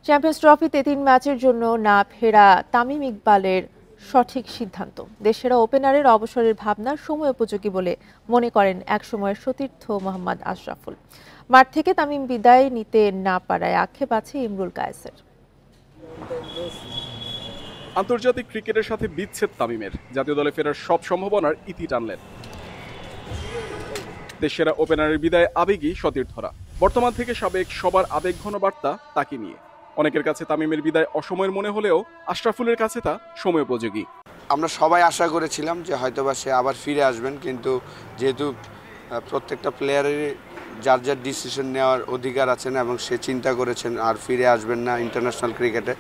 Champions ট্রফিতে ৩ ম্যাচের জন্য না ফেরা তামিম ইকবালের সঠিক সিদ্ধান্ত। দেশসেরা ওপেনারের অবসরের ভাবনা সময়োপযোগী বলে মনে করেন একসময়ের সতীর্থ মোহাম্মদ আশরাফুল। মাঠ থেকে তামিম বিদায় নিতে না পারায় আক্ষেপ আছে ইমরুল কায়েসের। আন্তর্জাতিক ক্রিকেটের সাথে বিচ্ছেদ তামিমের, জাতীয় দলে ফেরার সব সম্ভাবনার ইতি টানলেন। দেশসেরা ওপেনারের বিদায় আবেগী সতীর্থরা। বর্তমান থেকে সাবেক সবার আবেগঘন বার্তা তাকে নিয়ে। অনেকের কাছে তামিমের বিদায় অসময়ের মনে হলেও আশরাফুলের কাছে তা সময়োপযোগী। আমরা সবাই আশা করেছিলাম যে হয়তোবা সে আবার ফিরে আসবেন, কিন্তু যেহেতু প্রত্যেকটা প্লেয়ারেরই যার যার ডিসিশন নেওয়ার অধিকার আছেন এবং সে চিন্তা করেছেন আর ফিরে আসবেন না ইন্টারন্যাশনাল ক্রিকেটে।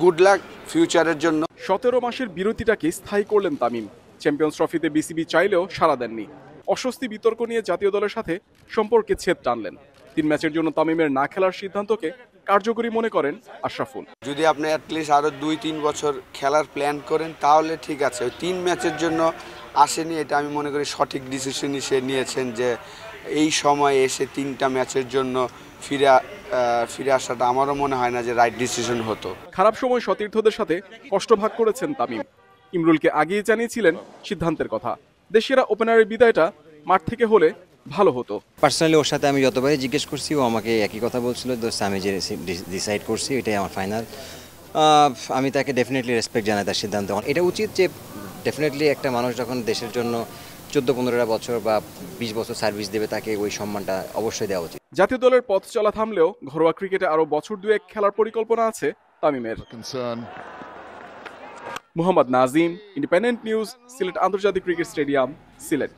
গুড লাক ফিউচারের জন্য। 17 মাসের বিরতিটাকে স্থায়ী করলেন তামিম। চ্যাম্পিয়ন্স ট্রফিতে বিসিবি চাইলেও সাড়া দেননি। অস্বস্তি বিতর্ক নিয়ে জাতীয় দলের সাথে সম্পর্কে ছেদ টানলেন। 3 ম্যাচের জন্য তামিমের না খেলার সিদ্ধান্তকে কার্যকরী মনে করেন আশরাফুল। যদি আপনি অ্যাটলিস্ট আরও 2-3 বছর খেলার প্ল্যান করেন তাহলে ঠিক আছে। ওই 3 ম্যাচের জন্য আসেনি, এটা আমি মনে করি সঠিক ডিসিশনই সে নিয়েছেন, যে এই সময় এসে 3টা ম্যাচের জন্য ফিরে আসাটা আমারও মনে হয় না যে রাইট ডিসিশন হতো। খারাপ সময় সতীর্থদের সাথে কষ্ট ভাগ করেছেন তামিম। ইমরুলকে আগেই জানিয়েছিলেন সিদ্ধান্তের কথা। দেশসেরা ওপেনারের বিদায়টা মাঠ থেকে হলে ভালো হতো। পার্সোনালি ওর সাথে আমি যতবারই জিজ্ঞেস করছি ও আমাকে একই কথা বলছিল, দোস্ত আমি যে ডিসাইড করছি এটাই আমার ফাইনাল। আমি তাকে ডেফিনেটলি রেসপেক্ট জানাই তার সিদ্ধান্ত। এটা উচিত যে ডেফিনেটলি একটা মানুষ যখন দেশের জন্য 14-15 বছর বা 20 বছর সার্ভিস দেবে তাকে ওই সম্মানটা অবশ্যই দেওয়া উচিত। জাতীয় দলের পথ চলা থামলেও ঘরোয়া ক্রিকেটে আরো বছর দুয়েক খেলার পরিকল্পনা আছে তামিমের। মোহাম্মদ নাজিম, ইন্ডিপেন্ডেন্ট নিউজ, সিলেট আন্তর্জাতিক ক্রিকেট স্টেডিয়াম, সিলেট।